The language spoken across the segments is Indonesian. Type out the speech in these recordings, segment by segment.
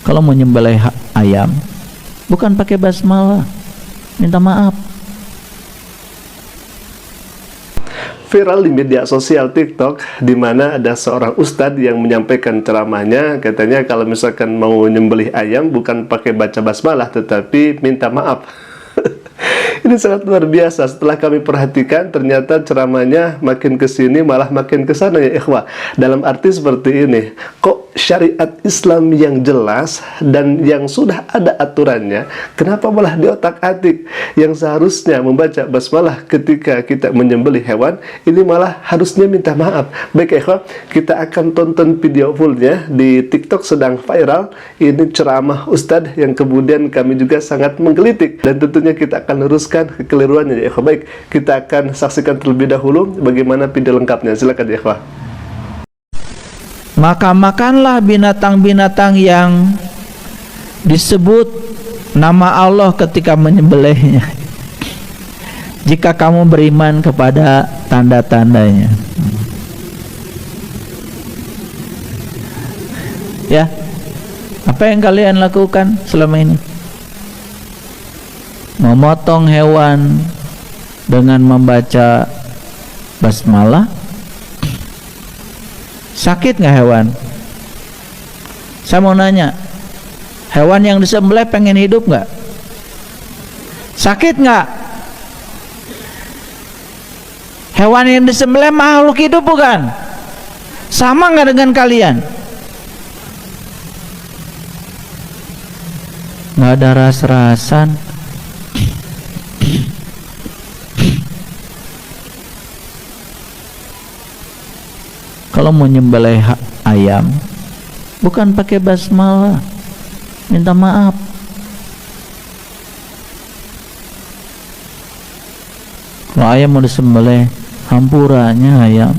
Kalau mau nyembelih ayam, bukan pakai basmalah, minta maaf. Viral di media sosial TikTok, di mana ada seorang ustadz yang menyampaikan ceramahnya, katanya kalau misalkan mau nyembelih ayam bukan pakai baca basmalah, tetapi minta maaf. Ini sangat luar biasa. Setelah kami perhatikan, ternyata ceramahnya makin kesini malah makin kesana ya ikhwah. Dalam arti seperti ini, kok syariat Islam yang jelas dan yang sudah ada aturannya, kenapa malah diotak-atik? Yang seharusnya membaca basmalah ketika kita menyembelih hewan, ini malah harusnya minta maaf. Baik ikhwah, kita akan tonton video fullnya di TikTok, sedang viral. Ini ceramah Ustadz yang kemudian kami juga sangat menggelitik, dan tentunya kita akan luruskan kekeliruannya ya ikhwah. Baik, kita akan saksikan terlebih dahulu bagaimana video lengkapnya. Silakan ya ikhwah. Maka makanlah binatang-binatang yang disebut nama Allah ketika menyembelihnya, jika kamu beriman kepada tanda-tandanya. Ya, apa yang kalian lakukan selama ini? Memotong hewan dengan membaca basmalah. Sakit nggak hewan? Saya mau nanya, hewan yang disembelih pengen hidup nggak? Sakit nggak? Hewan yang disembelih makhluk hidup bukan? Sama nggak dengan kalian? Nggak ada ras-rasan. Kalau mau nyembelih ayam, bukan pakai basmalah, minta maaf. Kalau ayam mau disembelih, hampurannya ayam.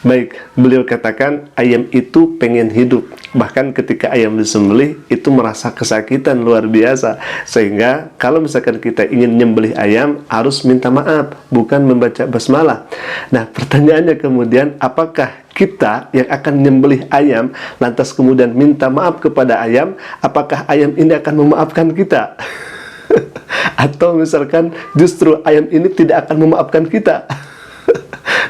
Baik, beliau katakan ayam itu pengen hidup. Bahkan ketika ayam disembelih itu merasa kesakitan luar biasa. Sehingga kalau misalkan kita ingin nyembelih ayam harus minta maaf, bukan membaca basmalah. Nah, pertanyaannya kemudian, apakah kita yang akan nyembelih ayam lantas kemudian minta maaf kepada ayam, apakah ayam ini akan memaafkan kita? Atau misalkan justru ayam ini tidak akan memaafkan kita?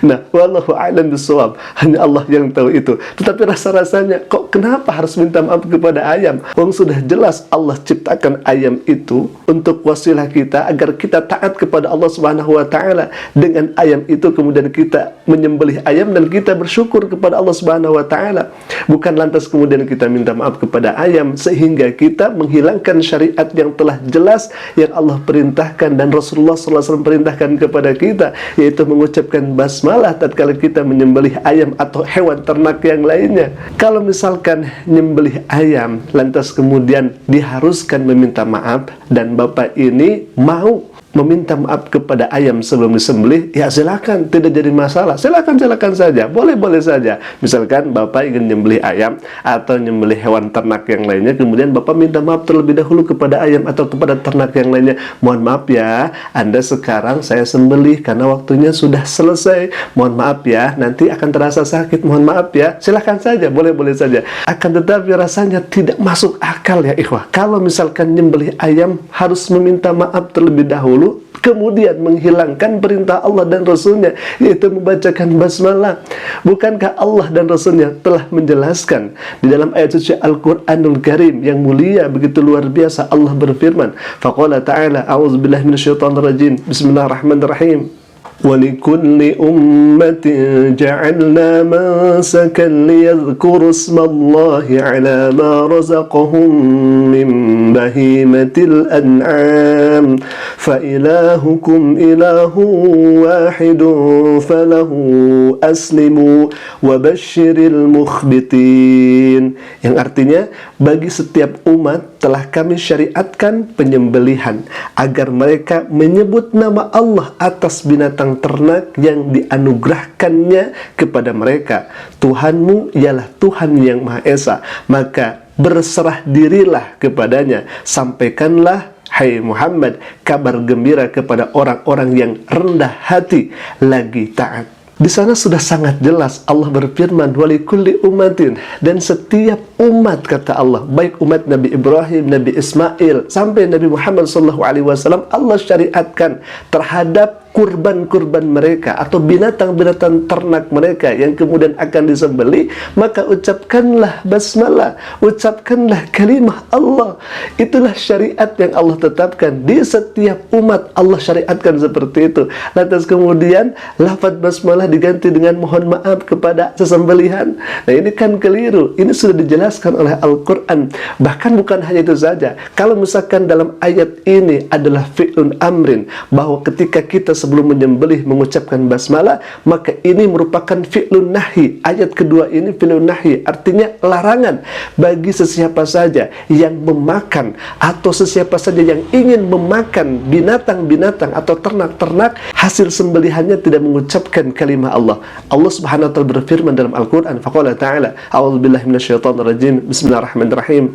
Nah, wallahu a'lam bishawab, hanya Allah yang tahu itu. Tetapi rasa-rasanya kok kenapa harus minta maaf kepada ayam? Wong sudah jelas Allah ciptakan ayam itu untuk wasilah kita agar kita taat kepada Allah Subhanahu wa taala. Dengan ayam itu kemudian kita menyembelih ayam dan kita bersyukur kepada Allah Subhanahu wa taala. Bukan lantas kemudian kita minta maaf kepada ayam sehingga kita menghilangkan syariat yang telah jelas yang Allah perintahkan dan Rasulullah SAW perintahkan kepada kita, yaitu mengucapkan basmalah tatkala kita menyembelih ayam atau hewan ternak yang lainnya. Kalau misalkan nyembelih ayam lantas kemudian diharuskan meminta maaf dan bapak ini mau meminta maaf kepada ayam sebelum disembelih, ya silakan, tidak jadi masalah. Silakan saja, boleh saja. Misalkan bapak ingin nyembelih ayam atau nyembelih hewan ternak yang lainnya, kemudian bapak minta maaf terlebih dahulu kepada ayam atau kepada ternak yang lainnya. Mohon maaf ya, Anda sekarang saya sembelih karena waktunya sudah selesai. Mohon maaf ya, nanti akan terasa sakit. Mohon maaf ya. Silakan saja, boleh saja. Akan tetapi rasanya tidak masuk akal ya ikhwah. Kalau misalkan nyembelih ayam harus meminta maaf terlebih dahulu, kemudian menghilangkan perintah Allah dan Rasulnya, yaitu membacakan basmalah. Bukankah Allah dan Rasulnya telah menjelaskan di dalam ayat suci Al-Quranul Karim yang mulia begitu luar biasa? Allah berfirman, faqala ta'ala, a'udzubillahi minasyaitonirrajim, bismillahirrahmanirrahim, وَلِكُلِّ أُمَّةٍ جَعَلْنَا مَنسَكًا لِيَذْكُرُوا اسْمَ اللَّهِ عَلَى مَا رَزَقَهُم مِّن بَهِيمَةِ الْأَنْعَامِ فَإِلَٰهُكُمْ إِلَٰهٌ وَاحِدٌ فَلَهُ أَسْلِمُوا وَبَشِّرِ الْمُخْبِتِينَ, yang artinya bagi setiap umat telah kami syariatkan penyembelihan agar mereka menyebut nama Allah atas binatang ternak yang dianugerahkannya kepada mereka. Tuhanmu ialah Tuhan yang Maha Esa, maka berserah dirilah kepadanya. Sampaikanlah, hai Muhammad, kabar gembira kepada orang-orang yang rendah hati lagi taat. Di sana sudah sangat jelas Allah berfirman walikulli ummatin, dan setiap umat kata Allah, baik umat Nabi Ibrahim, Nabi Ismail sampai Nabi Muhammad SAW, Allah syariatkan terhadap kurban-kurban mereka atau binatang-binatang ternak mereka yang kemudian akan disembelih, maka ucapkanlah basmalah, ucapkanlah kalimah Allah. Itulah syariat yang Allah tetapkan di setiap umat. Allah syariatkan seperti itu. Lantas kemudian lafaz basmalah diganti dengan mohon maaf kepada sesembelihan. Nah, ini kan keliru. Ini sudah dijelaskan oleh Al-Quran. Bahkan bukan hanya itu saja. Kalau misalkan dalam ayat ini adalah fi'lun amrin, bahwa ketika kita sebelum menyembelih mengucapkan basmalah, maka ini merupakan fi'lun nahi. Ayat kedua ini fi'lun nahi, artinya larangan bagi sesiapa saja yang memakan atau sesiapa saja yang ingin memakan binatang-binatang atau ternak-ternak hasil sembelihannya tidak mengucapkan kalimah Allah. Allah Subhanahu wa taala berfirman dalam Al-Qur'an, faqala ta'ala, a'udzubillahi minasyaitonir rajim, bismillahirrahmanirrahim.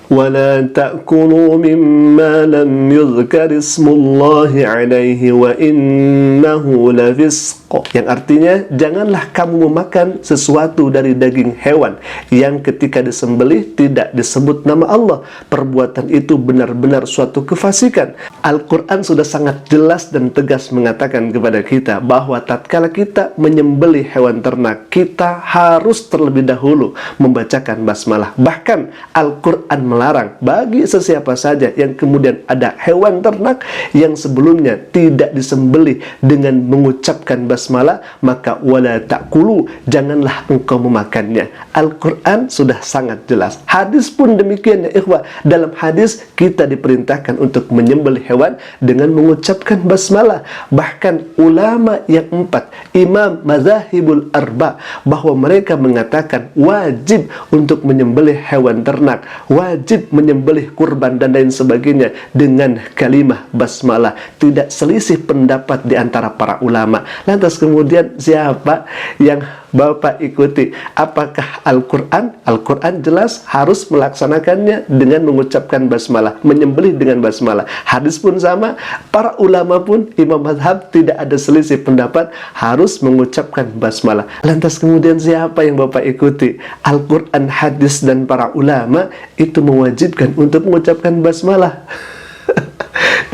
وَلَا تَأْكُلُوا مِمَّا لَمْ يُذْكَرِ اسْمُ اللَّهِ عَلَيْهِ وَإِنَّهُ لَفِسْقٌ, yang artinya janganlah kamu memakan sesuatu dari daging hewan yang ketika disembelih tidak disebut nama Allah. Perbuatan itu benar-benar suatu kefasikan. Al-Quran sudah sangat jelas dan tegas mengatakan kepada kita bahwa tatkala kita menyembelih hewan ternak, kita harus terlebih dahulu membacakan basmalah. Bahkan Al-Quran melarang bagi sesiapa saja yang kemudian ada hewan ternak yang sebelumnya tidak disembelih dengan mengucapkan basmalah, maka wala ta'kulu, janganlah engkau memakannya. Al-Quran sudah sangat jelas. Hadis pun demikian ya ikhwah. Dalam hadis kita diperintahkan untuk menyembelih hewan dengan mengucapkan basmalah. Bahkan ulama yang 4, imam mazahibul arba, bahwa mereka mengatakan wajib untuk menyembelih hewan ternak, wajib menyembelih kurban dan lain sebagainya dengan kalimah basmalah. Tidak selisih pendapat di antara para ulama. Lantas kemudian siapa yang Bapak ikuti? Apakah Al-Quran? Al-Quran jelas harus melaksanakannya dengan mengucapkan basmalah, menyembelih dengan basmalah. Hadis pun sama, para ulama pun, imam mazhab, tidak ada selisih pendapat, harus mengucapkan basmalah. Lantas kemudian siapa yang Bapak ikuti? Al-Quran, hadis, dan para ulama itu mewajibkan untuk mengucapkan basmalah.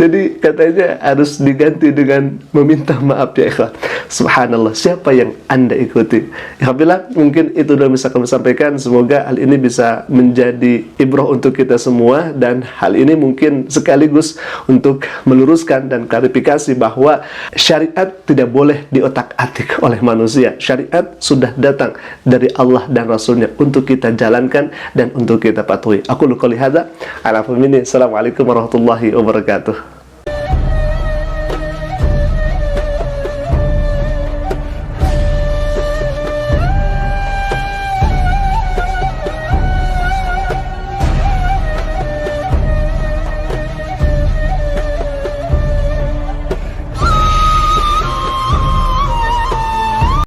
Jadi katanya harus diganti dengan meminta maaf ya ikhwan. Subhanallah, siapa yang Anda ikuti? Alhamdulillah, mungkin itu sudah bisa kami sampaikan. Semoga hal ini bisa menjadi ibrah untuk kita semua, dan hal ini mungkin sekaligus untuk meluruskan dan klarifikasi bahwa syariat tidak boleh diotak-atik oleh manusia. Syariat sudah datang dari Allah dan Rasulnya untuk kita jalankan dan untuk kita patuhi. Aku qouli hadza, ala fahmi. Assalamualaikum warahmatullahi wabarakatuh.